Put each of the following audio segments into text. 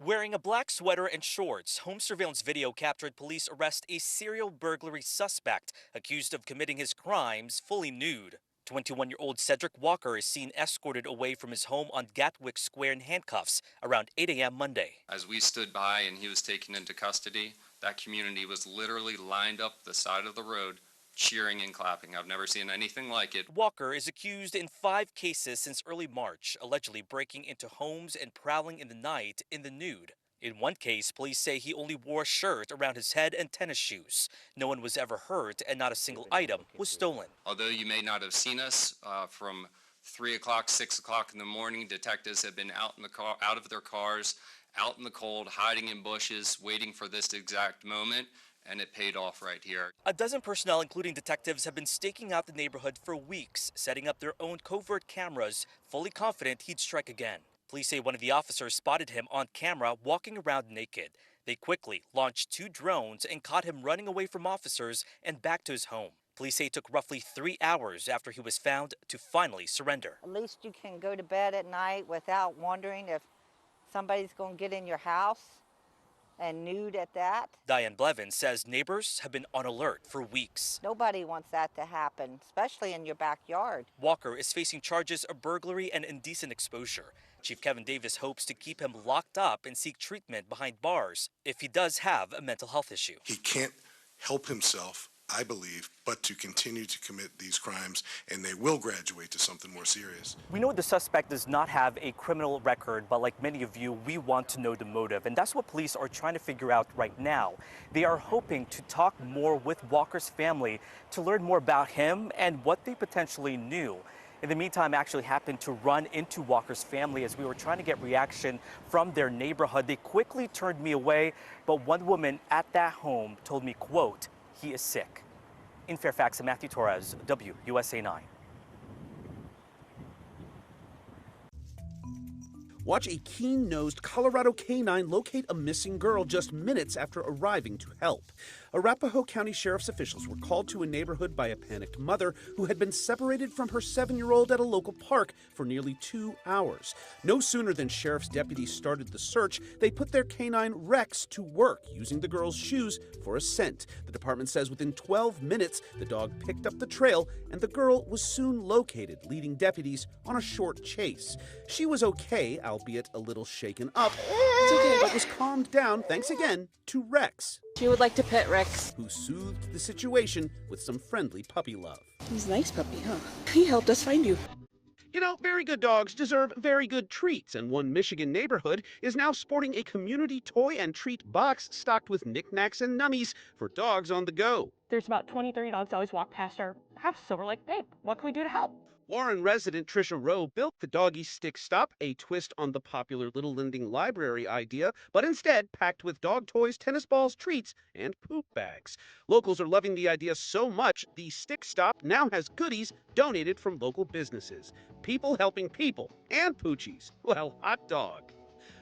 Wearing a black sweater and shorts, home surveillance video captured police arrest a serial burglary suspect accused of committing his crimes fully nude. 21-year-old Cedric Walker is seen escorted away from his home on Gatwick Square in handcuffs around 8 a.m. Monday. As we stood by and he was taken into custody, that community was literally lined up the side of the road, cheering and clapping. I've never seen anything like it. Walker is accused in 5 cases since early March, allegedly breaking into homes and prowling in the night in the nude. In one case, police say he only wore a shirt around his head and tennis shoes. No one was ever hurt and not a single item was stolen. Although you may not have seen us from 3 o'clock, 6 o'clock in the morning, detectives have been out of their cars, out in the cold, hiding in bushes, waiting for this exact moment, and it paid off right here. A dozen personnel, including detectives, have been staking out the neighborhood for weeks, setting up their own covert cameras, fully confident he'd strike again. Police say one of the officers spotted him on camera walking around naked. They quickly launched 2 drones and caught him running away from officers and back to his home. Police say it took roughly 3 hours after he was found to finally surrender. At least you can go to bed at night without wondering if somebody's going to get in your house, and nude at that. Diane Blevins says neighbors have been on alert for weeks. Nobody wants that to happen, especially in your backyard. Walker is facing charges of burglary and indecent exposure. Chief Kevin Davis hopes to keep him locked up and seek treatment behind bars if he does have a mental health issue. He can't help himself, I believe, but to continue to commit these crimes, and they will graduate to something more serious. We know the suspect does not have a criminal record, but like many of you, we want to know the motive, and that's what police are trying to figure out right now. They are hoping to talk more with Walker's family to learn more about him and what they potentially knew. In the meantime, I actually happened to run into Walker's family as we were trying to get reaction from their neighborhood. They quickly turned me away, but one woman at that home told me, quote, "He is sick." In Fairfax, I'm Matthew Torres, WUSA 9. Watch a keen-nosed Colorado canine locate a missing girl just minutes after arriving to help. Arapahoe County Sheriff's officials were called to a neighborhood by a panicked mother who had been separated from her 7-year-old at a local park for nearly 2 hours. No sooner than sheriff's deputies started the search, they put their canine Rex to work, using the girl's shoes for a scent. The department says within 12 minutes, the dog picked up the trail and the girl was soon located, leading deputies on a short chase. She was okay, albeit a little shaken up, but was calmed down thanks again to Rex. She would like to pet Rex, who soothed the situation with some friendly puppy love. He's a nice puppy, huh? He helped us find you. You know, very good dogs deserve very good treats, and one Michigan neighborhood is now sporting a community toy and treat box stocked with knickknacks and nummies for dogs on the go. There's about 20, 30 dogs always walk past our house, so we're like, babe, what can we do to help? Warren resident Trisha Rowe built the Doggy Stick Stop, a twist on the popular Little Lending Library idea, but instead packed with dog toys, tennis balls, treats, and poop bags. Locals are loving the idea so much, the Stick Stop now has goodies donated from local businesses. People helping people, and poochies. Well, hot dog.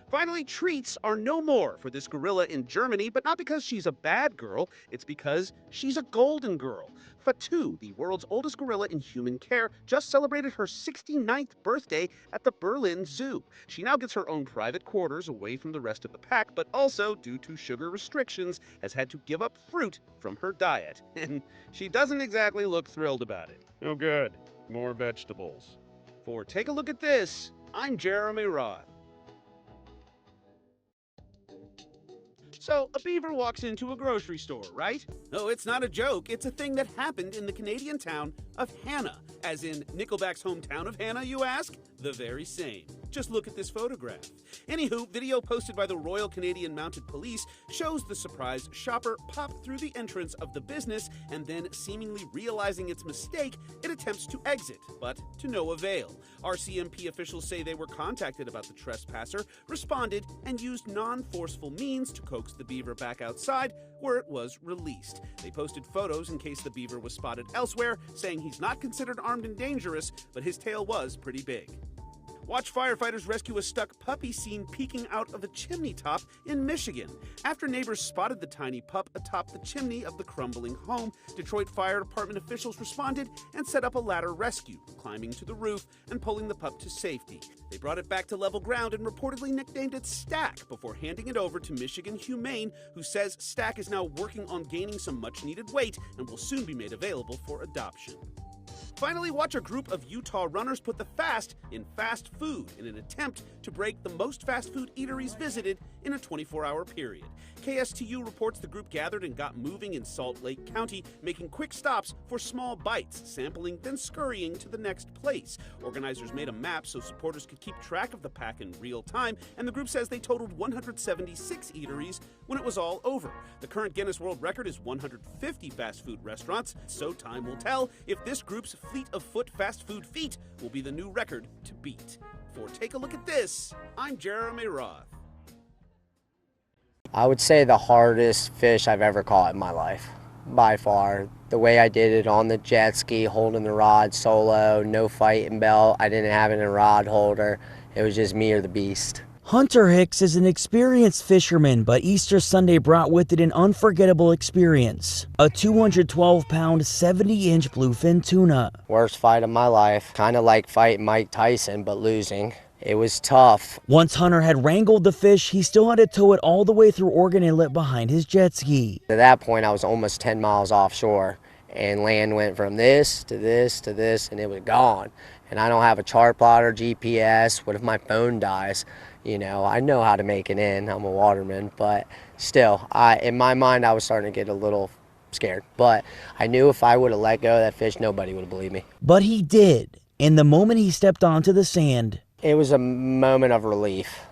Finally, treats are no more for this gorilla in Germany, but not because she's a bad girl, it's because she's a golden girl. Fatou, the world's oldest gorilla in human care, just celebrated her 69th birthday at the Berlin Zoo. She now gets her own private quarters away from the rest of the pack, but also, due to sugar restrictions, has had to give up fruit from her diet. And she doesn't exactly look thrilled about it. Oh good, more vegetables. For Take a Look at This, I'm Jeremy Roth. So, a beaver walks into a grocery store, right? No, it's not a joke. It's a thing that happened in the Canadian town of Hannah. As in Nickelback's hometown of Hannah, you ask? The very same. Just look at this photograph. Anywho, video posted by the Royal Canadian Mounted Police shows the surprised shopper pop through the entrance of the business and then, seemingly realizing its mistake, it attempts to exit, but to no avail. RCMP officials say they were contacted about the trespasser, responded, and used non-forceful means to coax the beaver back outside, where it was released. They posted photos in case the beaver was spotted elsewhere, saying he's not considered armed and dangerous, but his tail was pretty big. Watch firefighters rescue a stuck puppy seen peeking out of a chimney top in Michigan. After neighbors spotted the tiny pup atop the chimney of the crumbling home, Detroit Fire Department officials responded and set up a ladder rescue, climbing to the roof and pulling the pup to safety. They brought it back to level ground and reportedly nicknamed it Stack before handing it over to Michigan Humane, who says Stack is now working on gaining some much-needed weight and will soon be made available for adoption. Finally, watch a group of Utah runners put the fast in fast food in an attempt to break the most fast food eateries visited in a 24-hour period. KSTU reports the group gathered and got moving in Salt Lake County, making quick stops for small bites, sampling, then scurrying to the next place. Organizers made a map so supporters could keep track of the pack in real time, and the group says they totaled 176 eateries when it was all over. The current Guinness World Record is 150 fast food restaurants, so time will tell if this group's fleet of foot fast food feet will be the new record to beat. For Take a Look at This, I'm Jeremy Roth. I would say the hardest fish I've ever caught in my life, by far. The way I did it on the jet ski, holding the rod solo, no fighting belt. I didn't have it in a rod holder. It was just me or the beast. Hunter Hicks is an experienced fisherman, but Easter Sunday brought with it an unforgettable experience. A 212-pound, 70-inch bluefin tuna. Worst fight of my life. Kind of like fighting Mike Tyson, but losing. It was tough. Once Hunter had wrangled the fish, he still had to tow it all the way through Oregon Inlet behind his jet ski. At that point, I was almost 10 miles offshore, and land went from this to this to this, and it was gone. And I don't have a chart plotter, GPS. What if my phone dies? You know, I know how to make it in. I'm a waterman, but still, in my mind, I was starting to get a little scared. But I knew if I would have let go of that fish, nobody would have believed me. But he did. And the moment he stepped onto the sand, it was a moment of relief,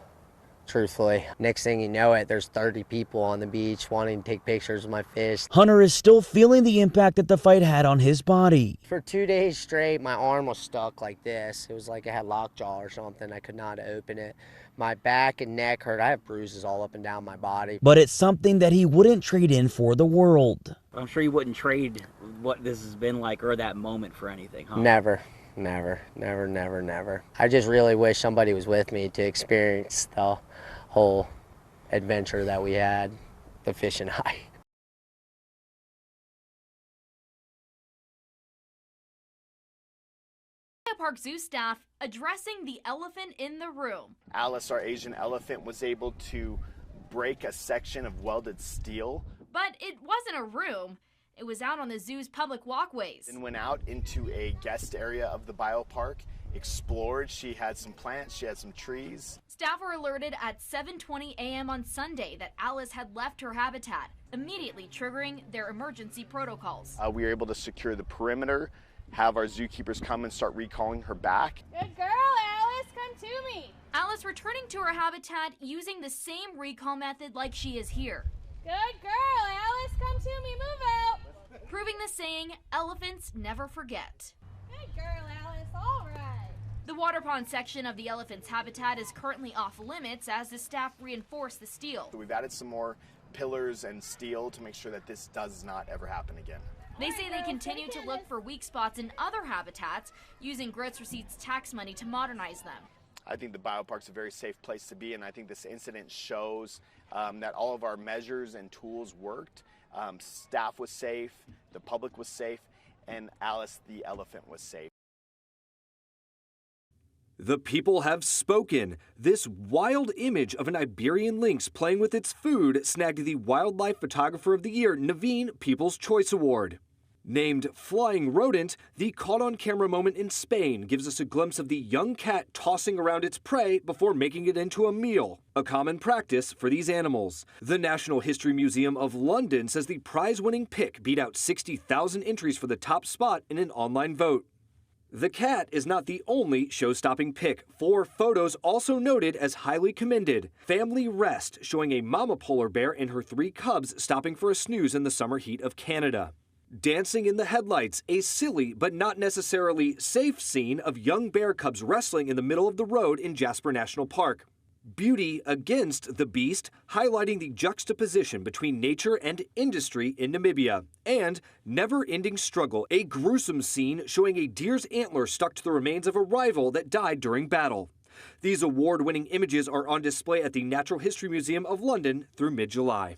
truthfully. Next thing you know it, there's 30 people on the beach wanting to take pictures of my fish. Hunter is still feeling the impact that the fight had on his body. For 2 days straight, my arm was stuck like this. It was like I had lockjaw or something. I could not open it. My back and neck hurt. I have bruises all up and down my body. But it's something that he wouldn't trade in for the world. I'm sure you wouldn't trade what this has been like or that moment for anything, huh? Never. Never, never, never, never. I just really wish somebody was with me to experience the whole adventure that we had, the fish and I. Park Zoo staff addressing the elephant in the room. Alice, our Asian elephant, was able to break a section of welded steel. But it wasn't a room. It was out on the zoo's public walkways. And went out into a guest area of the biopark, explored. She had some plants, she had some trees. Staff were alerted at 7:20 a.m. on Sunday that Alice had left her habitat, immediately triggering their emergency protocols. We were able to secure the perimeter, have our zookeepers come and start recalling her back. Good girl, Alice, come to me. Alice returning to her habitat using the same recall method like she is here. Good girl, Alice, come to me, move out. Proving the saying, elephants never forget. Good girl, Alice, all right. The water pond section of the elephant's habitat is currently off limits as the staff reinforce the steel. We've added some more pillars and steel to make sure that this does not ever happen again. They say they continue to look for weak spots in other habitats, using Growth Receipts tax money to modernize them. I think the biopark's a very safe place to be, and I think this incident shows that all of our measures and tools worked. Staff was safe, the public was safe, and Alice the elephant was safe. The people have spoken. This wild image of an Iberian lynx playing with its food snagged the Wildlife Photographer of the Year Naveen People's Choice Award. Named Flying Rodent, the caught-on-camera moment in Spain gives us a glimpse of the young cat tossing around its prey before making it into a meal, a common practice for these animals. The National History Museum of London says the prize-winning pick beat out 60,000 entries for the top spot in an online vote. The cat is not the only show-stopping pick. 4 photos also noted as highly commended. Family Rest, showing a mama polar bear and her 3 cubs stopping for a snooze in the summer heat of Canada. Dancing in the Headlights, a silly but not necessarily safe scene of young bear cubs wrestling in the middle of the road in Jasper National Park. Beauty Against the Beast, highlighting the juxtaposition between nature and industry in Namibia. And Never-Ending Struggle, a gruesome scene showing a deer's antler stuck to the remains of a rival that died during battle. These award-winning images are on display at the Natural History Museum of London through mid-July.